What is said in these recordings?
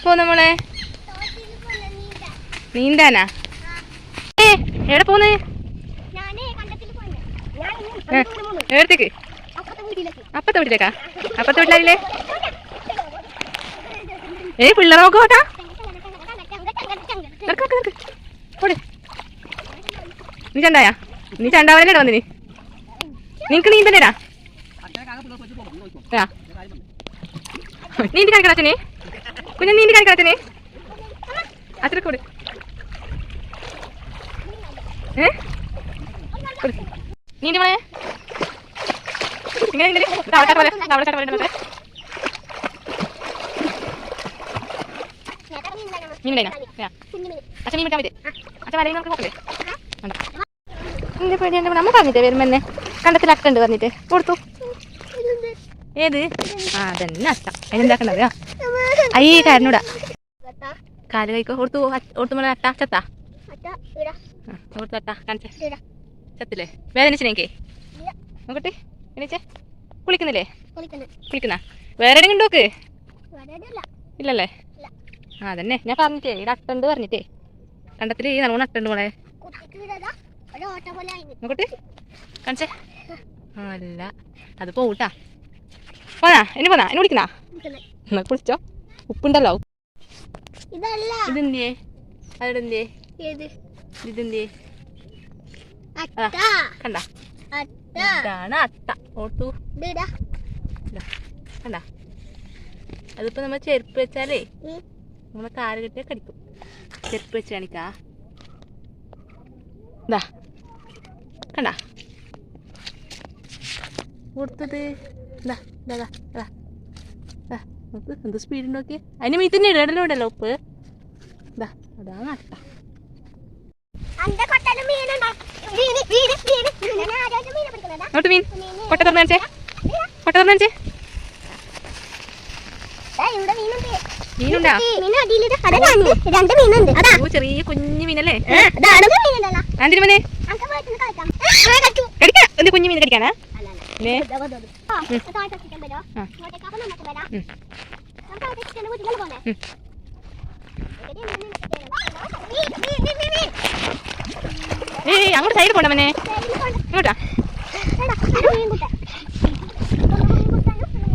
പോന്ന് മോളെ? നീന്താനാ? എവിടെ പോന്ന്? എവിടത്തേക്ക്? അപ്പത്തെ വീട്ടിലേക്കാ? അപ്പത്തെ വീട്ടിലായില്ലേ? പിള്ളേർ നോക്ക് പോട്ടാ. നീ ചണ്ടായാ? നീ ചണ്ടാവനല്ലേ വന്നിനി? നിനക്ക് നീന്തല്ലേടാ? നീന്തി കാണിക്കണ അച്ഛനെ? കുഞ്ഞ നീന്തി കാണിക്കണ അച്ഛനെ? അച്ഛനോട് നീന്തി മോളെ. ഇങ്ങനെ അച്ഛൻ മീൻ വിട്ടാൽ മതി. അച്ഛൻ വലയിൽ നമുക്ക് നോക്കണ്ടേ? നിന്റെ പേടി നമ്മ പറഞ്ഞിട്ടേ വരുമ്പന്നെ കണ്ടത്തിൽ അട്ടുണ്ട് പറഞ്ഞിട്ട് കൊടുത്തു. ഏത്? അതന്നെ അച്ഛ അതിനെന്താക്കണ്ടത്? അയ്യേ കാരനൂടാ കാല് കഴിക്കോ. കൊടുത്തു മോളെ. അട്ട ചത്താ? കൊടുത്തു അട്ട കാണിച്ചേ. ചത്തില്ലേ? വേദനിച്ചേക്കേ? നോക്കട്ടെ. എണീച്ചേ. കുളിക്കുന്നില്ലേ? കുളിക്കുന്ന വേറെ എവിടെ ഉണ്ടോക്ക്? ഇല്ലല്ലേ? അതന്നെ ഞാൻ പറഞ്ഞിട്ടേ ഇവിടെ അട്ടുണ്ട് പറഞ്ഞിട്ടേ കണ്ടത്തില് നല്ലോണം അട്ടുണ്ട് മോളെ. നോക്കട്ടെ കാണിച്ചേ. അല്ല അത് പോട്ടാ. പോന്നാ ഇനി പോന്നാ ഇനി കുളിക്കുന്നാ? എന്നാ കുളിച്ചോ. ഉപ്പുണ്ടല്ലോ. ഇതെന്തിയേ? അതെന്തിയേ? ഇതെന്തിയേ? കണ്ട ഇതാണ് അട്ട. ഓർത്തു കണ്ട. അതിപ്പോ നമ്മൾ ചെരുപ്പ് വെച്ചാലേ നമ്മളെ കാല് കെട്ടിയാൽ കടിക്കും. ചെരുപ്പ് വെച്ച് കാണിക്കാ. ഇതാ കണ്ട കൊടുത്തത്. ഇതാ ഇതാ ഇതാ നോക്ക് എന്ത് സ്പീഡ് നോക്കി. അതിന് മീ തന്നെ ഇടലോ ഇടല്ലോ ഉപ്പ്. ഇതാ അതാണ് അട്ട. നോട്ട് മീൻ കൊട്ട തുറന്നു കാണിച്ചേ. കൊട്ട തുറന്നു കാണിച്ചേ. മീനുണ്ടാ? ചെറിയ കുഞ്ഞു മീനല്ലേ? ആന്തിരി മോനെ കടിക്കാ. എന്ത് കുഞ്ഞു മീൻ കടിക്കാനാ? അങ്ങോട്ട് സൈഡ് പോണ്ട മോനെ. ഇങ്ങോട്ടാ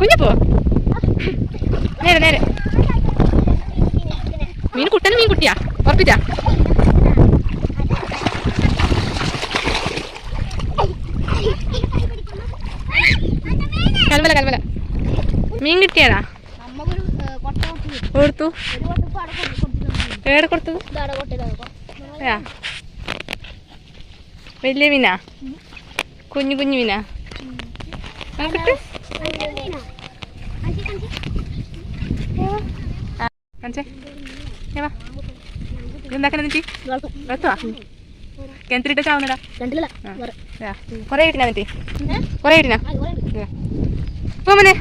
കുഞ്ഞപ്പോ. നേരെ നേരെ. മീൻ കുട്ടനും മീൻ കുട്ടിയാ ഉറപ്പിച്ചാ? കൽവല കൽവല മീൻ കിട്ടിയതാ? കൊടുത്തു. എവിടെ കൊടുത്തത്? വലിയ മീനാ? കുഞ്ഞു കുഞ്ഞു മീനാ? നോക്കട്ടെ. എന്താക്കണ കിണറ്റിലിട്ട ചാവുന്നടാ? കൊറേ കിട്ടിനാ എന്നിട്ട്? കൊറേ കിട്ടിനാ? പോമനെ